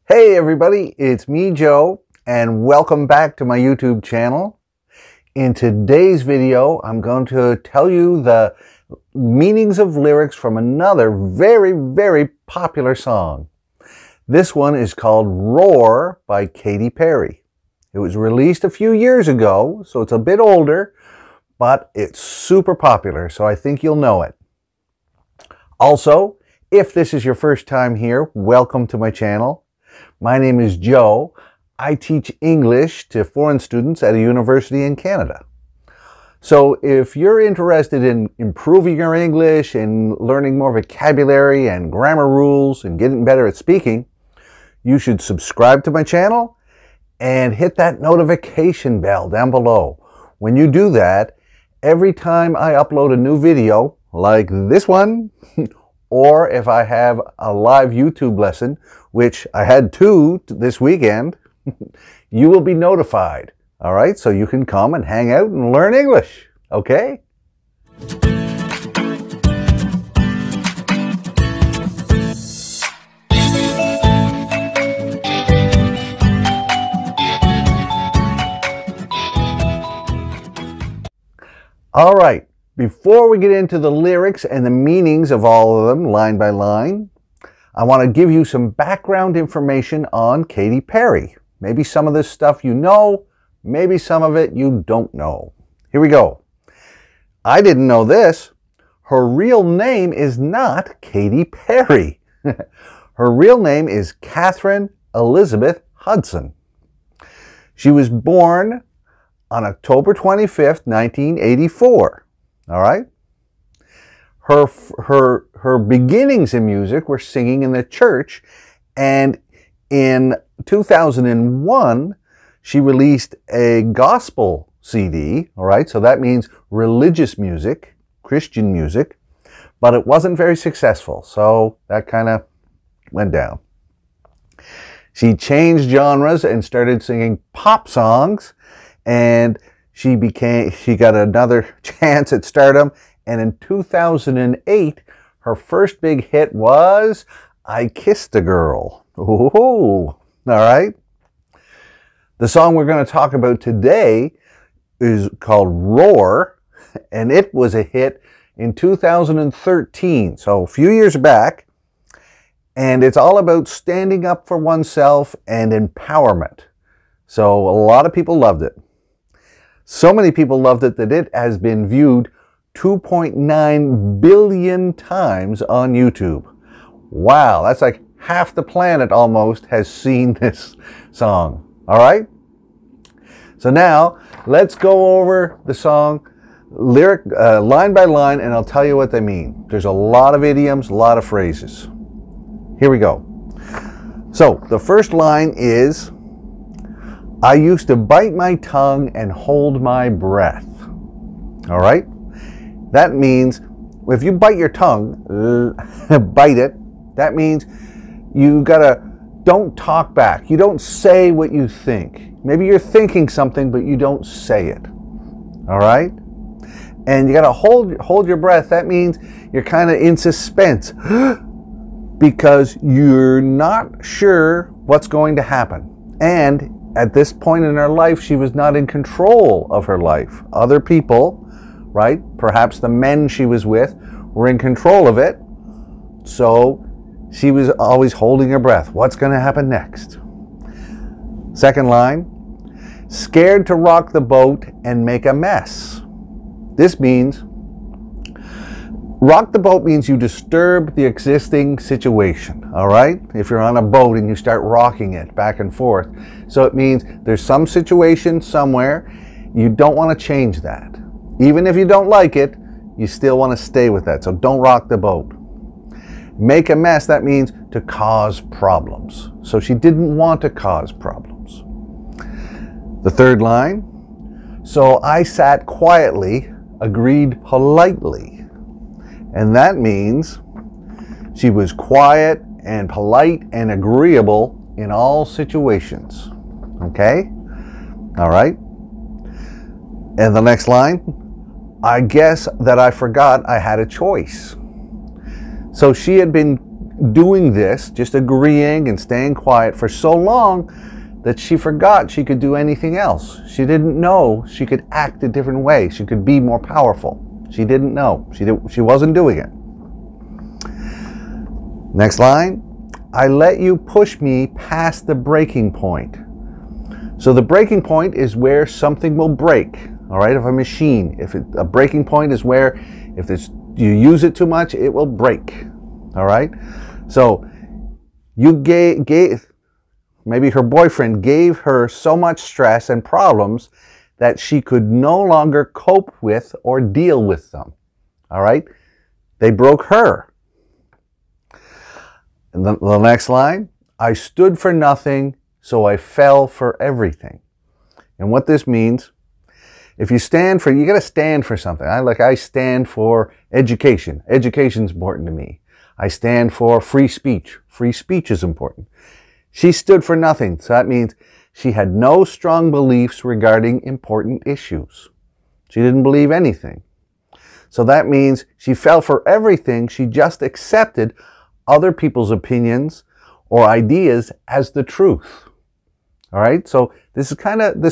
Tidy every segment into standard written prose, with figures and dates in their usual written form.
Hey everybody, it's me, Joe, and welcome back to my YouTube channel. In today's video, I'm going to tell you the meanings of lyrics from another very popular song. This one is called Roar by Katy Perry. It was released a few years ago, so it's a bit older, but it's super popular, so I think you'll know it. Also, if this is your first time here, welcome to my channel. My name is Joe. I teach English to foreign students at a university in Canada. So if you're interested in improving your English and learning more vocabulary and grammar rules and getting better at speaking, you should subscribe to my channel and hit that notification bell down below. When you do that, every time I upload a new video, like this one, or if I have a live YouTube lesson, which I had two this weekend, you will be notified. All right, so you can come and hang out and learn English, okay? All right, before we get into the lyrics and the meanings of all of them, line by line, I want to give you some background information on Katy Perry. Maybe some of this stuff you know, maybe some of it you don't know. Here we go. I didn't know this. Her real name is not Katy Perry. Her real name is Katheryn Elizabeth Hudson. She was born on October 25th, 1984. All right? Her beginnings in music were singing in the church, and in 2001 she released a gospel CD, all right? So that means religious music, Christian music, but it wasn't very successful, so that kind of went down. She changed genres and started singing pop songs, and she got another chance at stardom. And in 2008, her first big hit was I Kissed a Girl. Ooh, all right. The song we're going to talk about today is called Roar, and it was a hit in 2013, so a few years back. And it's all about standing up for oneself and empowerment. So a lot of people loved it. So many people loved it that it has been viewed 2.9 billion times on YouTube. Wow, that's like half the planet almost has seen this song. All right? So now, let's go over the song lyric line by line, and I'll tell you what they mean. There's a lot of idioms, a lot of phrases. Here we go. So, the first line is, I used to bite my tongue and hold my breath. All right? That means if you bite your tongue, bite it, that means you don't talk back. You don't say what you think. Maybe you're thinking something, but you don't say it. All right? And you gotta hold your breath. That means you're kind of in suspense because you're not sure what's going to happen. And at this point in her life, she was not in control of her life. Other people, right? Perhaps the men she was with were in control of it. So she was always holding her breath. What's going to happen next? Second line, scared to rock the boat and make a mess. This means, rock the boat means you disturb the existing situation, all right? If you're on a boat and you start rocking it back and forth. So it means there's some situation somewhere, you don't want to change that. Even if you don't like it, you still want to stay with that. So don't rock the boat. Make a mess, that means to cause problems. So she didn't want to cause problems. The third line, so I sat quietly, agreed politely. And that means she was quiet and polite and agreeable in all situations. Okay? All right? And the next line, I guess that I forgot I had a choice. So she had been doing this, just agreeing and staying quiet for so long that she forgot she could do anything else. She didn't know she could act a different way. She could be more powerful. She didn't know. She wasn't doing it. Next line. I let you push me past the breaking point. So the breaking point is where something will break. All right, of a machine. A breaking point is where if you use it too much, it will break. All right. So you maybe her boyfriend gave her so much stress and problems that she could no longer cope with or deal with them. All right. They broke her. And the next line, I stood for nothing, so I fell for everything. And what this means, if you stand for, you got to stand for something. I stand for education. Education's important to me. I stand for free speech. Free speech is important. She stood for nothing. So that means she had no strong beliefs regarding important issues. She didn't believe anything. So that means she fell for everything. She just accepted other people's opinions or ideas as the truth. All right. So this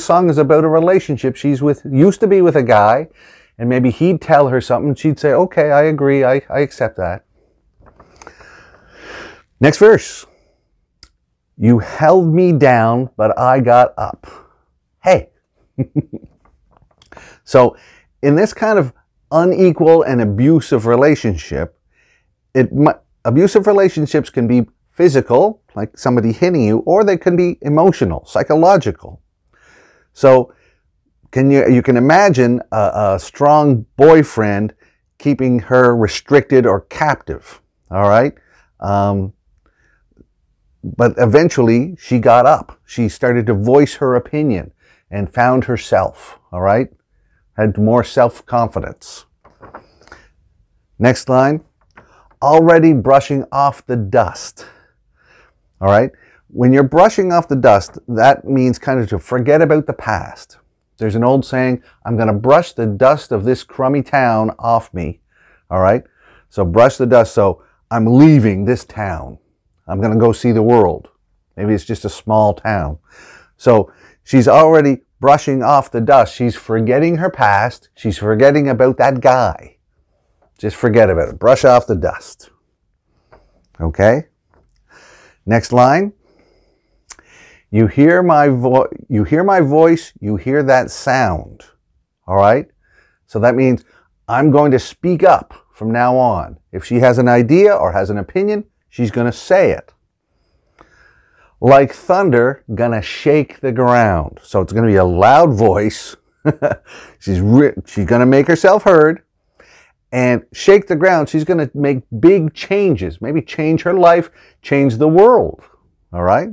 song is about a relationship. Used to be with a guy, and maybe he'd tell her something. She'd say, okay, I agree. I accept that. Next verse. You held me down, but I got up. Hey. So in this kind of unequal and abusive relationship, abusive relationships can be physical, like somebody hitting you, or they can be emotional, psychological. So you can imagine a strong boyfriend keeping her restricted or captive. All right. But eventually she got up. She started to voice her opinion and found herself. All right. Had more self-confidence. Next line. Already brushing off the dust. All right. When you're brushing off the dust, that means kind of to forget about the past. There's an old saying, I'm going to brush the dust of this crummy town off me. All right. So brush the dust. So I'm leaving this town. I'm going to go see the world. Maybe it's just a small town. So she's already brushing off the dust. She's forgetting her past. She's forgetting about that guy. Just forget about it. Brush off the dust. Okay? Next line. You hear my voice, you hear that sound. All right? So that means I'm going to speak up from now on. If she has an idea or has an opinion, she's going to say it. Like thunder, gonna shake the ground. So it's going to be a loud voice. She's going to make herself heard. And shake the ground. She's going to make big changes. Maybe change her life, change the world. All right?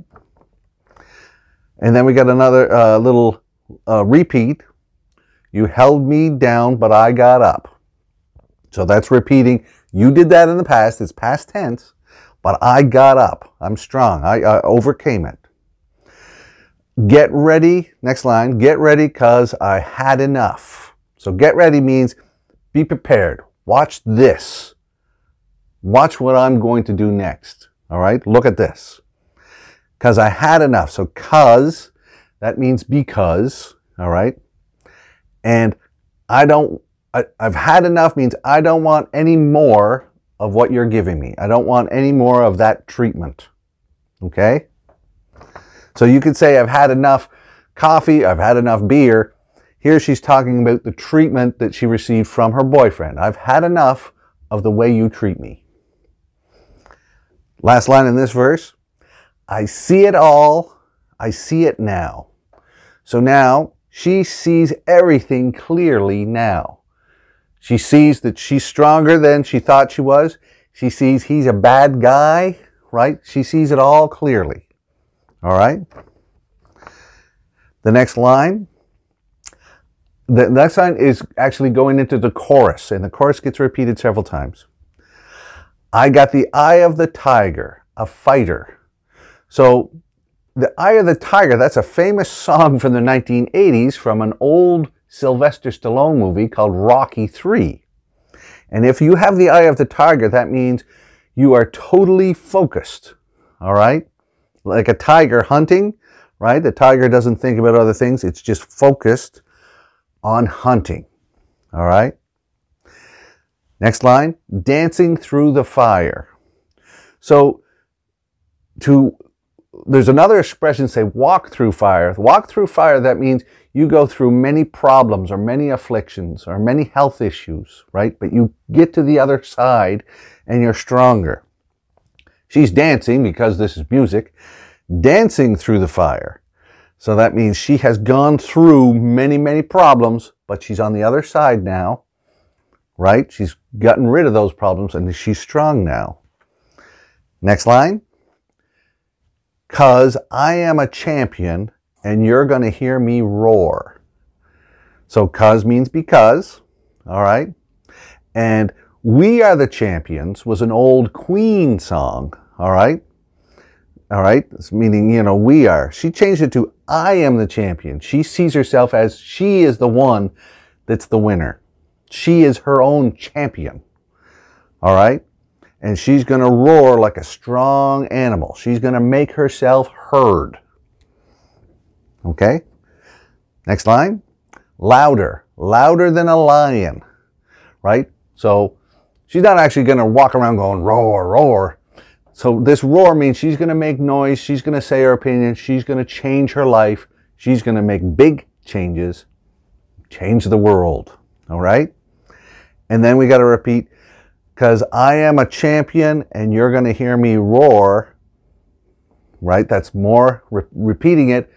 And then we got another little repeat. You held me down, but I got up. So that's repeating. You did that in the past. It's past tense. But I got up. I'm strong. I overcame it. Get ready. Next line. Get ready because I had enough. So get ready means be prepared. Watch this. Watch what I'm going to do next. All right? Look at this. Because I had enough. So cause, that means because. All right? And I've had enough means I don't want any more of what you're giving me. I don't want any more of that treatment. Okay? So you could say I've had enough coffee, I've had enough beer. Here she's talking about the treatment that she received from her boyfriend. I've had enough of the way you treat me. Last line in this verse. I see it all. I see it now. So now she sees everything clearly now. She sees that she's stronger than she thought she was. She sees he's a bad guy, right? She sees it all clearly. All right? The next line. The next line is actually going into the chorus, and the chorus gets repeated several times. I got the eye of the tiger, a fighter. So the eye of the tiger, that's a famous song from the 1980s from an old Sylvester Stallone movie called Rocky III. And if you have the eye of the tiger, that means you are totally focused, all right? Like a tiger hunting, right? The tiger doesn't think about other things. It's just focused on hunting, all right? Next line, dancing through the fire. So there's another expression, say walk through fire. Walk through fire, that means you go through many problems or many afflictions or many health issues, right? But you get to the other side and you're stronger. She's dancing, because this is music, dancing through the fire. So that means she has gone through many, many problems, but she's on the other side now, right? She's gotten rid of those problems and she's strong now. Next line. 'Cause I am a champion and you're going to hear me roar. So 'cause means because, all right? And We Are the Champions was an old Queen song, all right? All right? It's meaning, you know, we are. She changed it to I am the champion. She sees herself as she is the one that's the winner. She is her own champion, all right? And she's going to roar like a strong animal. She's going to make herself heard. Okay? Next line. Louder. Louder than a lion. Right? So she's not actually going to walk around going roar, roar. So this roar means she's going to make noise. She's going to say her opinion. She's going to change her life. She's going to make big changes. Change the world. All right? And then we got to repeat. 'Cause I am a champion and you're going to hear me roar, right? That's more repeating it,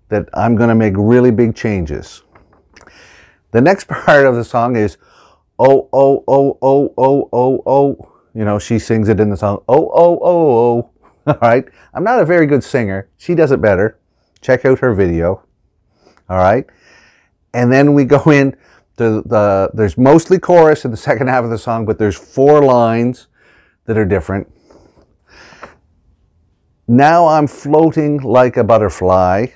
that I'm going to make really big changes. The next part of the song is, oh, oh, oh, oh, oh, oh, oh. You know, she sings it in the song, oh, oh, oh, oh. All right. I'm not a very good singer. She does it better. Check out her video. All right. And then we go in. There's mostly chorus in the second half of the song, but there's 4 lines that are different. Now I'm floating like a butterfly.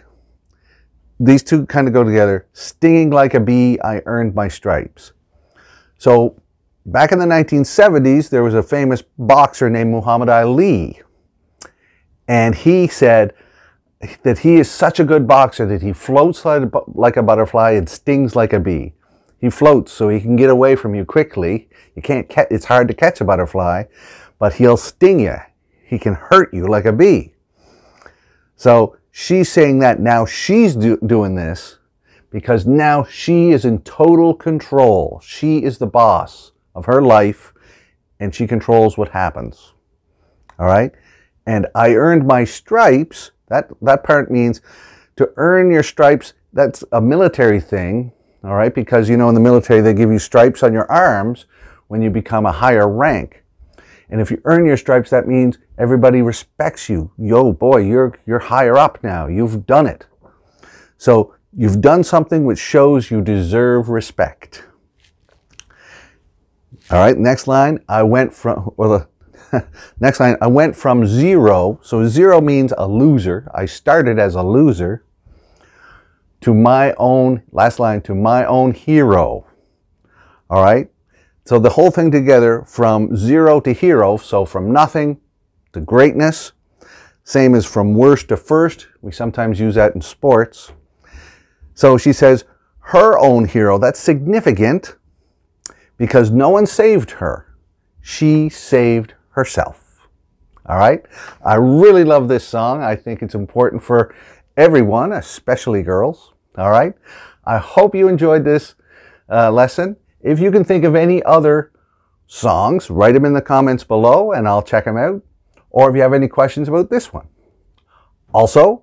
These two kind of go together. Stinging like a bee, I earned my stripes. So back in the 1970s, there was a famous boxer named Muhammad Ali. And he said that he is such a good boxer that he floats like a butterfly and stings like a bee. He floats so he can get away from you quickly. You can't catch, it's hard to catch a butterfly, but he'll sting you. He can hurt you like a bee. So she's saying that now she's doing this because now she is in total control. She is the boss of her life and she controls what happens. All right? And I earned my stripes. That part means to earn your stripes. That's a military thing. All right, because, you know, in the military, they give you stripes on your arms when you become a higher rank. And if you earn your stripes, that means everybody respects you. Yo, boy, you're higher up now. You've done it. So you've done something which shows you deserve respect. All right, next line. I went from, next line, I went from zero. So zero means a loser. I started as a loser. To my own, last line, to my own hero. All right? So the whole thing together, from zero to hero, so from nothing to greatness. Same as from worst to first. We sometimes use that in sports. So she says, her own hero. That's significant because no one saved her. She saved herself. All right? I really love this song. I think it's important for everyone, especially girls. All right. I hope you enjoyed this lesson. If you can think of any other songs, write them in the comments below and I'll check them out. Or if you have any questions about this one. Also,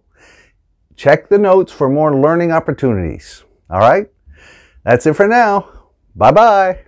check the notes for more learning opportunities. All right. That's it for now. Bye-bye.